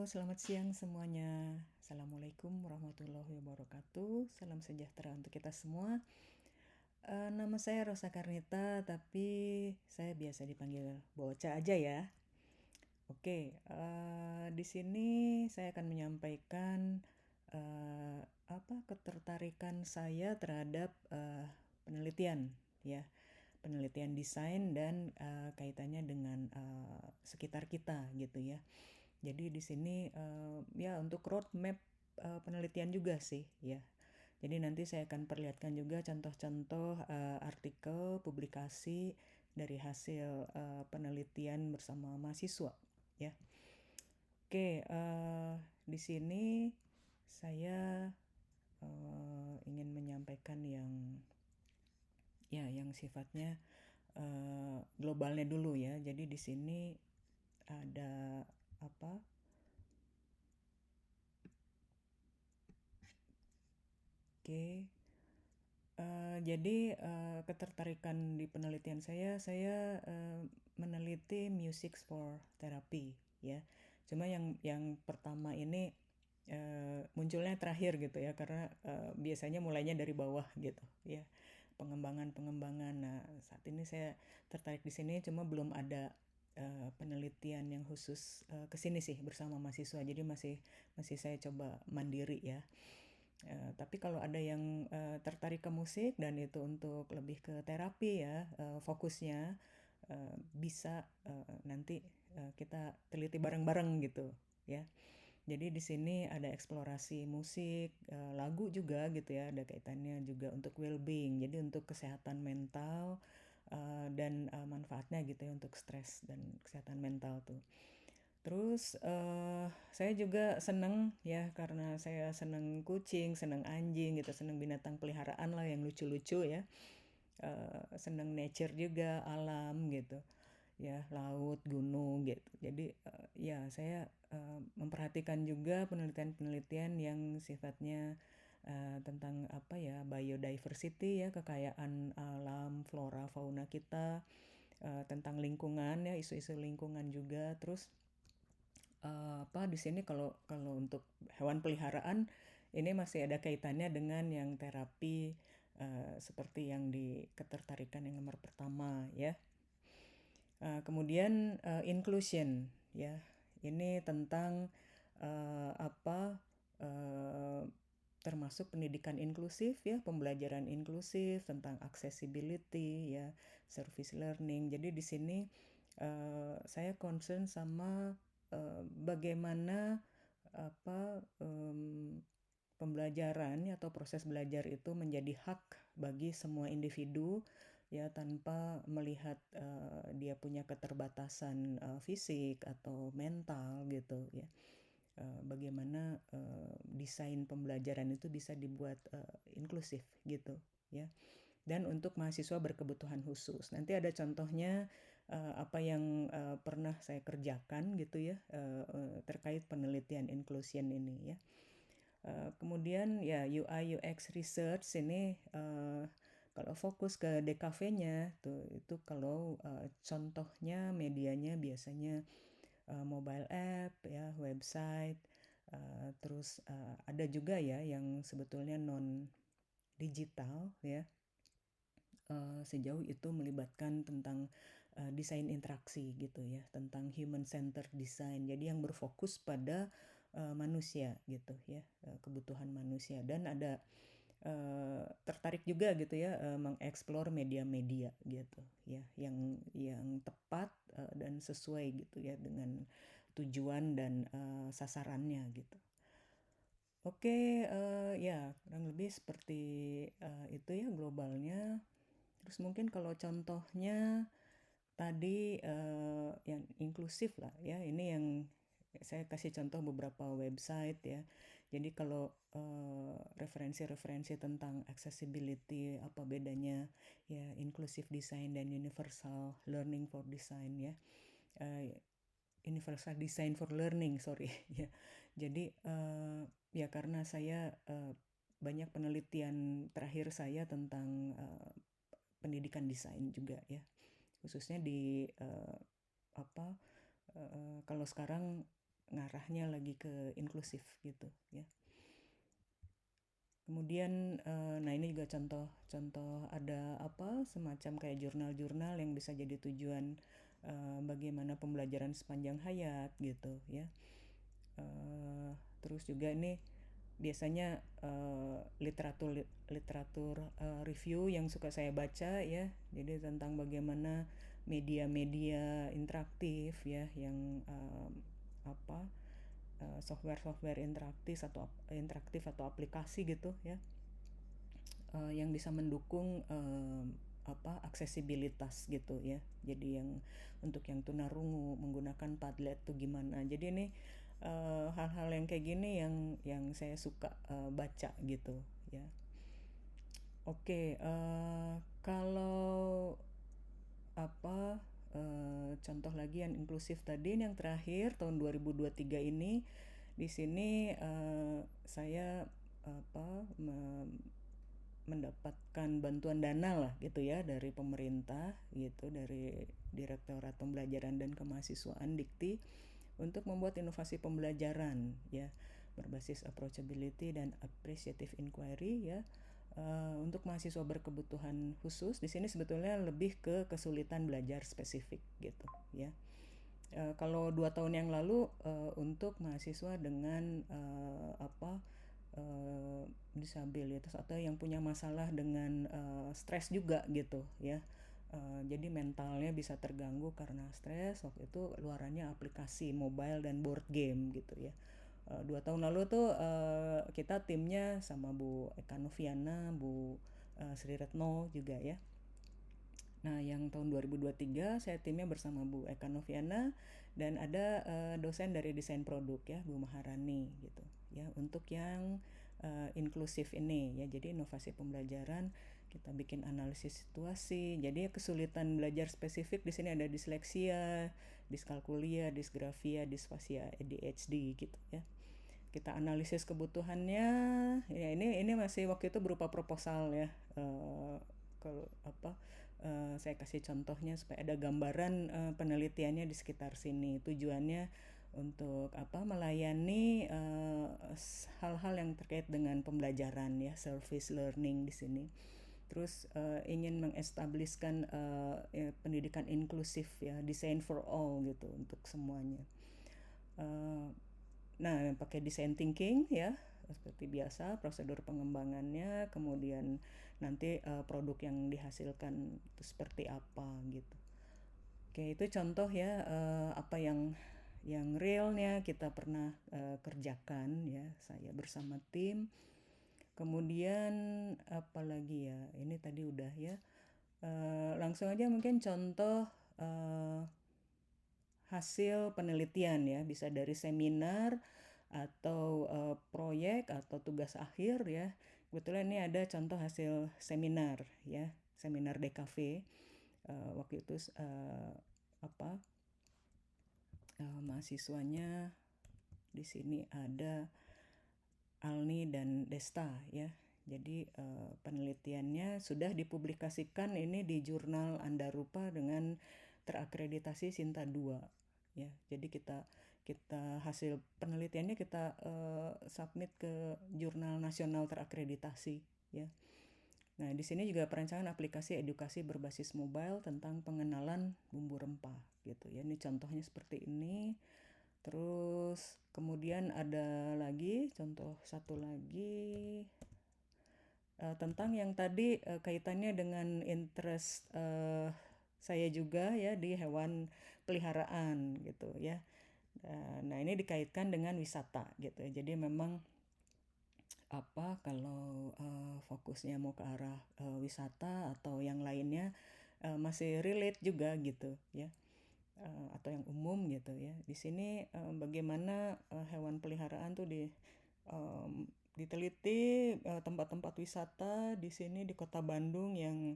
Selamat siang semuanya. Assalamualaikum warahmatullahi wabarakatuh. Salam sejahtera untuk kita semua. Nama saya Rosa Karnita, tapi saya biasa dipanggil Boca aja ya. Oke, di sini saya akan menyampaikan apa ketertarikan saya terhadap penelitian, ya, penelitian desain dan kaitannya dengan sekitar kita gitu ya. Jadi di sini ya untuk roadmap penelitian juga sih ya. Jadi nanti saya akan perlihatkan juga contoh-contoh artikel, publikasi dari hasil penelitian bersama mahasiswa ya. Oke, di sini saya ingin menyampaikan yang sifatnya globalnya dulu ya. Jadi di sini ada apa? Oke. Jadi ketertarikan di penelitian saya meneliti music for therapy ya. Cuma yang pertama ini munculnya terakhir gitu ya, karena biasanya mulainya dari bawah gitu ya, pengembangan. Nah, saat ini saya tertarik di sini, cuma belum ada penelitian yang khusus ke sini sih bersama mahasiswa. Jadi masih saya coba mandiri ya. Tapi kalau ada yang tertarik ke musik dan itu untuk lebih ke terapi ya, fokusnya bisa nanti kita teliti bareng-bareng gitu ya. Jadi di sini ada eksplorasi musik, lagu juga gitu ya, ada kaitannya juga untuk well-being. Jadi untuk kesehatan mental dan manfaatnya gitu ya untuk stres dan kesehatan mental tuh. Terus saya juga seneng ya, karena saya seneng kucing, seneng anjing gitu, seneng binatang peliharaan lah yang lucu-lucu ya. Seneng nature juga, alam gitu ya, laut, gunung gitu. Jadi ya saya memperhatikan juga penelitian-penelitian yang sifatnya tentang apa ya, biodiversity ya, kekayaan alam, flora, fauna kita, tentang lingkungan ya, isu-isu lingkungan juga. Terus apa di sini kalau kalau untuk hewan peliharaan ini masih ada kaitannya dengan yang terapi seperti yang di ketertarikan yang nomor pertama ya. Kemudian inclusion ya. Ini tentang apa termasuk pendidikan inklusif ya, pembelajaran inklusif, tentang accessibility ya, service learning. Jadi di sini saya concern sama bagaimana apa pembelajaran atau proses belajar itu menjadi hak bagi semua individu ya, tanpa melihat dia punya keterbatasan fisik atau mental gitu ya. Bagaimana desain pembelajaran itu bisa dibuat inklusif gitu ya. Dan untuk mahasiswa berkebutuhan khusus. Nanti ada contohnya apa yang pernah saya kerjakan gitu ya, terkait penelitian inclusion ini ya. Kemudian ya UI UX research ini kalau fokus ke DKV-nya tuh itu kalau contohnya medianya biasanya mobile app ya, website, terus ada juga ya yang sebetulnya non digital ya. Sejauh itu melibatkan tentang desain interaksi gitu ya, tentang human centered design. Jadi yang berfokus pada manusia gitu ya, kebutuhan manusia. Dan ada tertarik juga gitu ya, mengeksplor media-media gitu ya, yang tepat dan sesuai gitu ya dengan tujuan dan sasarannya gitu. Oke, ya kurang lebih seperti itu ya globalnya. Terus mungkin kalau contohnya tadi yang inklusif lah ya, ini yang saya kasih contoh beberapa website ya. Jadi kalau referensi-referensi tentang accessibility, apa bedanya ya inclusive design dan universal learning for design ya. Universal design for learning, sorry ya. Jadi ya karena saya banyak penelitian terakhir saya tentang pendidikan desain juga ya, khususnya di apa kalau sekarang ngarahnya lagi ke inklusif gitu ya. Kemudian nah ini juga contoh ada semacam kayak jurnal-jurnal yang bisa jadi tujuan bagaimana pembelajaran sepanjang hayat gitu ya. Terus juga ini biasanya literatur literatur review yang suka saya baca ya. Jadi tentang bagaimana media-media interaktif ya yang apa software-software interaktif atau aplikasi gitu ya yang bisa mendukung aksesibilitas gitu ya. Jadi yang untuk yang tunarungu menggunakan Padlet tuh gimana. Jadi ini hal-hal yang kayak gini yang saya suka baca gitu ya. Oke, kalau apa contoh lagi yang inklusif tadi yang terakhir tahun 2023 ini di sini saya mendapatkan bantuan dana lah gitu ya dari pemerintah gitu dari Direktorat Pembelajaran dan Kemahasiswaan Dikti untuk membuat inovasi pembelajaran ya berbasis approachability dan appreciative inquiry ya untuk mahasiswa berkebutuhan khusus. Di sini sebetulnya lebih ke kesulitan belajar spesifik gitu ya. Kalau 2 tahun yang lalu untuk mahasiswa dengan disabilitas atau yang punya masalah dengan stres juga gitu ya. Jadi mentalnya bisa terganggu karena stres. Waktu itu luarannya aplikasi mobile dan board game gitu ya. 2 tahun lalu tuh kita timnya sama Bu Eka Noviana, Bu Sri Retno juga ya. Nah, yang tahun 2023 saya timnya bersama Bu Eka Noviana dan ada dosen dari desain produk ya, Bu Maharani gitu. Ya, untuk yang inklusif ini ya. Jadi inovasi pembelajaran kita bikin analisis situasi. Jadi kesulitan belajar spesifik di sini ada disleksia, diskalkulia, disgrafia, disfasia ADHD gitu ya. Kita analisis kebutuhannya. Ya ini masih waktu itu berupa proposal ya. Kalau saya kasih contohnya supaya ada gambaran penelitiannya di sekitar sini. Tujuannya untuk melayani hal-hal yang terkait dengan pembelajaran ya, service learning di sini. Terus ingin mengestablishkan pendidikan inklusif ya, design for all gitu untuk semuanya. Nah, pakai design thinking ya, seperti biasa prosedur pengembangannya, kemudian nanti produk yang dihasilkan itu seperti apa gitu. Oke, itu contoh ya apa yang realnya kita pernah kerjakan ya, saya bersama tim. Kemudian apa lagi ya? Ini tadi udah ya. Langsung aja mungkin contoh hasil penelitian ya, bisa dari seminar atau proyek atau tugas akhir ya. Kebetulan ini ada contoh hasil seminar ya, seminar DKV. Waktu itu apa mahasiswanya di sini ada Alni dan Desta ya. Jadi penelitiannya sudah dipublikasikan ini di jurnal Andarupa dengan terakreditasi Sinta 2 ya. Jadi kita hasil penelitiannya kita submit ke jurnal nasional terakreditasi ya. Nah, di sini juga perancangan aplikasi edukasi berbasis mobile tentang pengenalan bumbu rempah gitu ya. Ini contohnya seperti ini. Terus kemudian ada lagi contoh satu lagi tentang yang tadi kaitannya dengan interest saya juga ya di hewan peliharaan gitu ya. Nah, ini dikaitkan dengan wisata gitu. Jadi memang kalau fokusnya mau ke arah wisata atau yang lainnya masih relate juga gitu ya. Atau yang umum gitu ya. Di sini bagaimana hewan peliharaan tuh diteliti tempat-tempat wisata di sini di Kota Bandung yang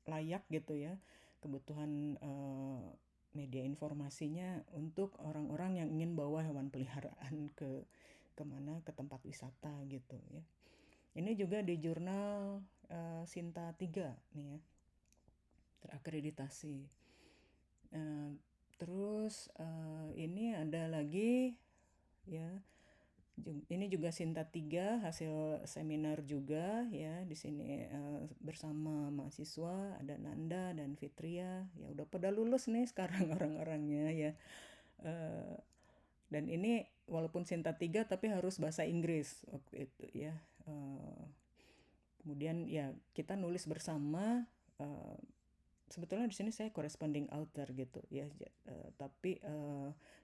layak gitu ya, kebutuhan media informasinya untuk orang-orang yang ingin bawa hewan peliharaan ke tempat wisata gitu ya. Ini juga di jurnal Sinta 3 nih ya, terakreditasi. Terus ini ada lagi ya, ini juga Sinta 3 hasil seminar juga ya. Di sini bersama mahasiswa ada Nanda dan Fitria ya, udah pada lulus nih sekarang orang-orangnya ya. Eh, dan ini walaupun Sinta 3 tapi harus bahasa Inggris waktu itu ya. Eh, Kemudian ya kita nulis bersama. eh, Sebetulnya di sini saya corresponding author gitu ya, tapi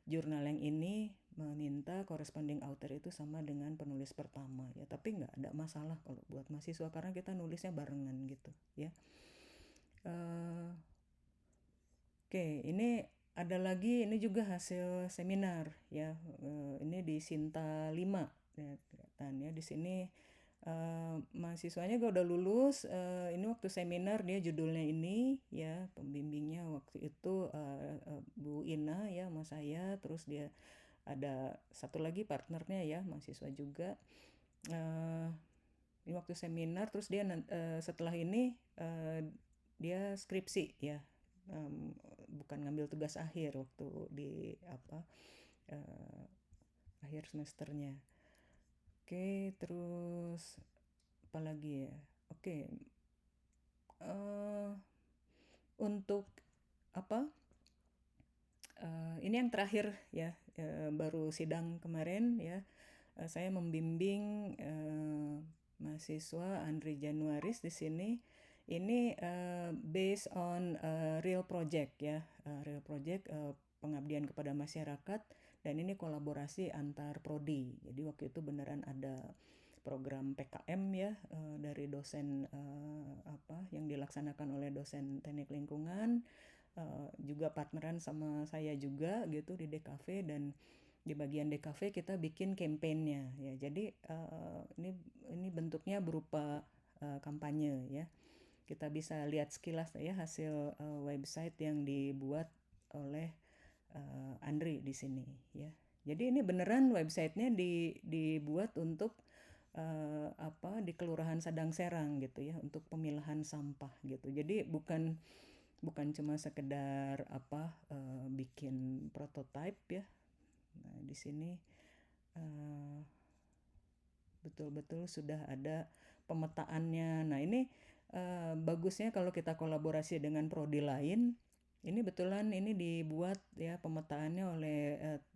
jurnal yang ini meminta corresponding author itu sama dengan penulis pertama ya, tapi nggak ada masalah kalau buat mahasiswa karena kita nulisnya barengan gitu ya. Eh, Oke, ini ada lagi, ini juga hasil seminar ya. Ini di Sinta 5 ya, kelihatan ya di sini. Mahasiswanya gue udah lulus. Ini waktu seminar dia judulnya ini ya, pembimbingnya waktu itu Bu Ina ya sama saya. Terus dia ada satu lagi partnernya ya, mahasiswa juga. Eh, ini waktu seminar, terus dia setelah ini dia skripsi ya. Em, Bukan ngambil tugas akhir waktu di apa eh, akhir semesternya. Oke, terus apa lagi ya? Oke, eh, untuk apa? Ini yang terakhir ya, baru sidang kemarin ya. Saya membimbing mahasiswa Andri Januaris di sini. Ini based on real project ya, real project pengabdian kepada masyarakat, dan ini kolaborasi antar prodi. Jadi waktu itu beneran ada program PKM ya, dari dosen apa yang dilaksanakan oleh dosen teknik lingkungan, juga partneran sama saya juga gitu di DKV, dan di bagian DKV kita bikin campaignnya ya. Jadi ini bentuknya berupa kampanye ya. Kita bisa lihat sekilas ya hasil website yang dibuat oleh Andri di sini ya. Jadi ini beneran websitenya dibuat untuk apa di Kelurahan Sadang Serang gitu ya, untuk pemilahan sampah gitu. Jadi bukan bukan cuma sekedar apa bikin prototype ya. Nah, di sini eh, betul-betul sudah ada pemetaannya. Nah, ini bagusnya kalau kita kolaborasi dengan prodi lain. Ini betulan ini dibuat ya pemetaannya oleh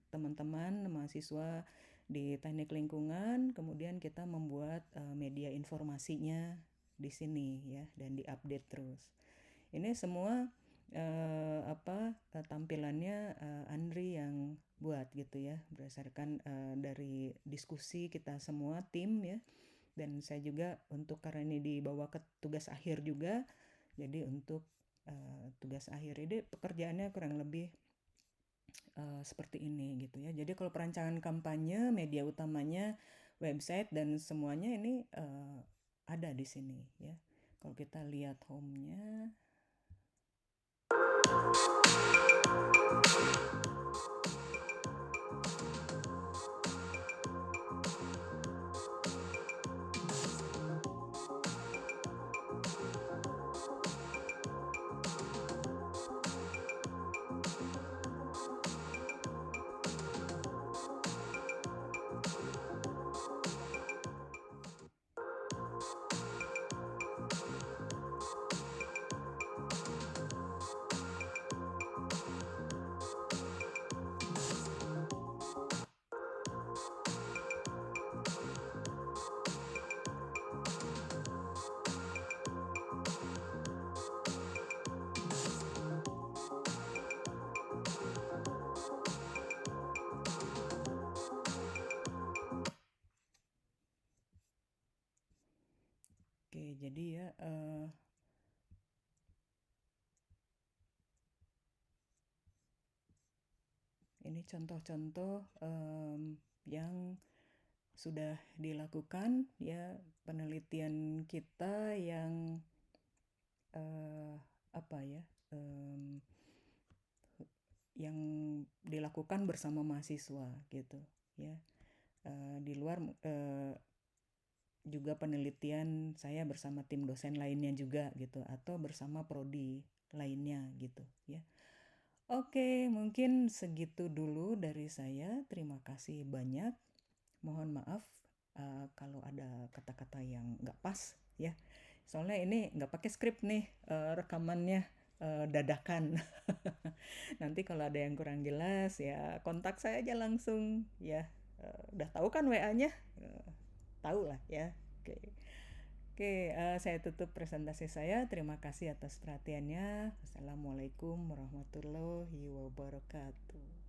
teman-teman mahasiswa di Teknik Lingkungan, kemudian kita membuat media informasinya di sini ya, dan diupdate terus. Ini semua tampilannya Andri yang buat gitu ya, berdasarkan dari diskusi kita semua tim ya. Dan saya juga untuk karena ini dibawa ke tugas akhir juga, jadi untuk tugas akhir ini pekerjaannya kurang lebih seperti ini gitu ya. Jadi kalau perancangan kampanye, media utamanya website dan semuanya ini ada di sini ya. Kalau kita lihat home-nya. Oke, jadi ya ini contoh-contoh yang sudah dilakukan ya, penelitian kita yang eh, apa ya, yang dilakukan bersama mahasiswa gitu ya. Di luar juga penelitian saya bersama tim dosen lainnya juga gitu, atau bersama prodi lainnya gitu ya. Oke, mungkin segitu dulu dari saya. Terima kasih banyak. Mohon maaf kalau ada kata-kata yang nggak pas ya. Soalnya ini nggak pakai skrip nih, rekamannya dadakan. Nanti kalau ada yang kurang jelas ya kontak saya aja langsung ya. Udah tahu kan WA-nya? Tahu lah ya. Oke. Oke, saya tutup presentasi saya. Terima kasih atas perhatiannya. Wassalamualaikum warahmatullahi wabarakatuh.